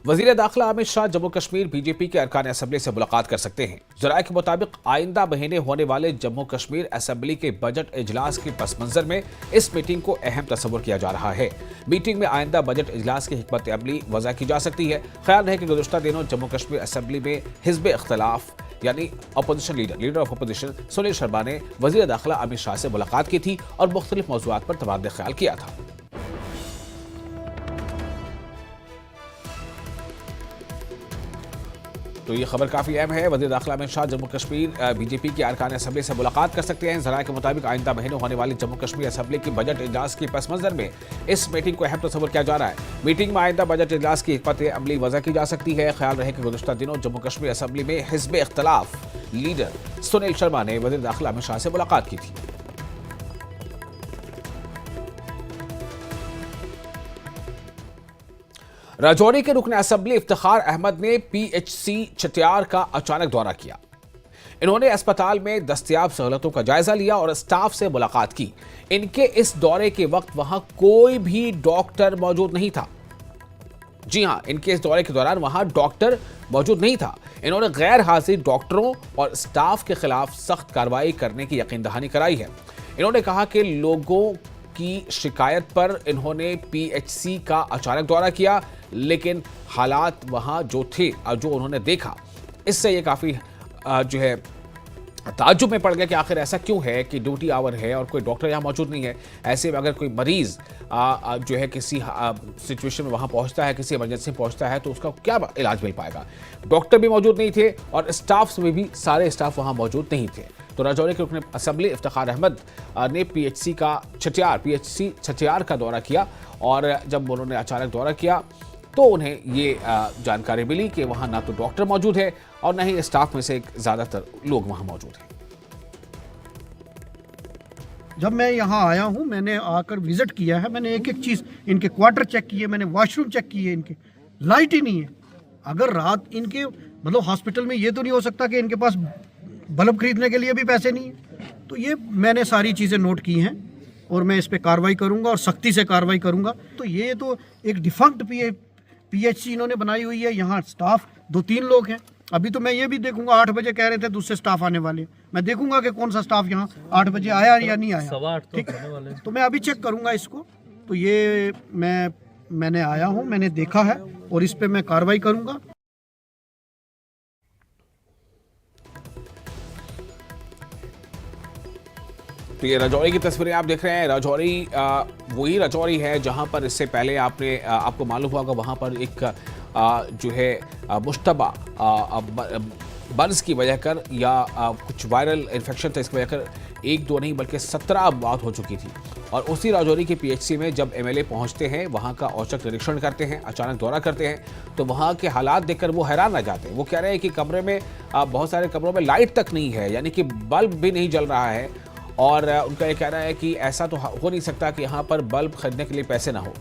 वजीर दाखिला अमित शाह जम्मू कश्मीर बीजेपी के अरकान असम्बली से मुलाकात कर सकते हैं। जराये के मुताबिक आइंदा महीने होने वाले जम्मू कश्मीर असम्बली के बजट इजलास के पस मंजर में इस मीटिंग को अहम तस्वुर किया जा रहा है। मीटिंग में आइंदा बजट इजलास की हिकमत अमली वज़ा की जा सकती है। ख्याल रहे कि गुज़श्ता दिनों जम्मू कश्मीर असम्बली में हिज़्ब इख्तिलाफ यानी opposition leader of opposition Sunil Sharma ने वजीर दाखिला अमित शाह से मुलाकात की थी और मुख्तलिफ मौज़ूआत पर तबादला ख्याल किया था। तो ये खबर काफी अहम है। वज़ीर दाखिला अमित शाह जम्मू कश्मीर बीजेपी की अरकान असम्बली से मुलाकात कर सकते हैं। ज़राए के मुताबिक आइंदा महीने होने वाली जम्मू कश्मीर असम्बली की बजट इजलास के पस मंजर में इस मीटिंग को अहम तस्वुर किया जा रहा है। मीटिंग में आइंदा बजट इजलास की हिकमत अमली वज़ा की जा सकती है। ख्याल रहे कि गुज़श्ता दिनों जम्मू कश्मीर असम्बली में हिज़्ब इख्तिलाफ लीडर सुनील शर्मा ने वज़ीर दाखिला अमित शाह से मुलाकात की थी। राजौरी के रुकन असम्बली इफ्तिखार अहमद ने पीएचसी चटियार का अचानक दौरा किया। इन्होंने अस्पताल में दस्तयाब सहूलतों का जायजा लिया और स्टाफ से मुलाकात की। इनके इस दौरे के वक्त वहां कोई भी डॉक्टर मौजूद नहीं था। जी हां, इनके इस दौरे के दौरान वहां डॉक्टर मौजूद नहीं था। इन्होंने गैर हाजिर डॉक्टरों और स्टाफ के खिलाफ सख्त कार्रवाई करने की यकीन दहानी कराई है। इन्होंने कहा कि लोगों की शिकायत पर इन्होंने पीएचसी का अचानक दौरा किया, लेकिन हालात वहां जो थे, जो उन्होंने देखा, इससे ये काफ़ी जो है ताज्जुब में पड़ गया कि आखिर ऐसा क्यों है कि ड्यूटी आवर है और कोई डॉक्टर यहाँ मौजूद नहीं है। ऐसे में अगर कोई मरीज़ जो है किसी सिचुएशन में वहाँ पहुँचता है, किसी इमरजेंसी में पहुँचता है, तो उसका क्या इलाज मिल पाएगा। डॉक्टर भी मौजूद नहीं थे और स्टाफ में भी सारे स्टाफ वहाँ मौजूद नहीं थे। तो राजौरी के रुकन असम्बली इफ्तिखार अहमद ने पीएचसी छटियार का दौरा किया और जब उन्होंने अचानक दौरा किया तो उन्हें ये जानकारी मिली कि वहाँ ना तो डॉक्टर मौजूद है और ना ही स्टाफ में से ज़्यादातर लोग वहाँ मौजूद हैं। जब मैं यहाँ आया हूँ, मैंने आकर विजिट किया है, मैंने एक एक चीज़, इनके क्वार्टर चेक किए, मैंने वॉशरूम चेक किए, इनके लाइट ही नहीं है। अगर रात इनके मतलब हॉस्पिटल में ये तो नहीं हो सकता कि इनके पास बल्ब खरीदने के लिए भी पैसे नहीं है। तो ये मैंने सारी चीज़ें नोट की हैं और मैं इस पर कार्रवाई करूँगा और सख्ती से कार्रवाई करूँगा। तो ये तो एक डिफंक्ट पीएचसी इन्होंने बनाई हुई है। यहाँ स्टाफ 2-3 लोग हैं। अभी तो मैं ये भी देखूंगा, 8 बजे कह रहे थे दूसरे स्टाफ आने वाले, मैं देखूंगा कि कौन सा स्टाफ यहाँ 8 बजे आया या नहीं आया। 8:15 ठीक है, तो मैं अभी चेक करूंगा इसको। तो ये मैंने आया हूँ, मैंने देखा है और इस पे मैं कार्रवाई करूंगा। तो ये राजौरी की तस्वीरें आप देख रहे हैं। राजौरी वही राजौरी है जहां पर इससे पहले आपको मालूम होगा वहां पर एक जो है मुश्तबा बर्स की वजह कर या कुछ वायरल इन्फेक्शन था, इसकी वजह कर 1-2 नहीं बल्कि 17 मौत हो चुकी थी। और उसी राजौरी के पीएचसी में जब एमएलए पहुंचते हैं, वहां का औचक निरीक्षण करते हैं, अचानक दौरा करते हैं, तो वहां के हालात देखकर वो हैरान रह जाते हैं। वो कह रहे हैं कि कमरे में बहुत सारे कमरों में लाइट तक नहीं है, यानी कि बल्ब भी नहीं जल रहा है। और उनका ये कहना है कि ऐसा तो हो नहीं सकता कि यहाँ पर बल्ब खरीदने के लिए पैसे ना हो।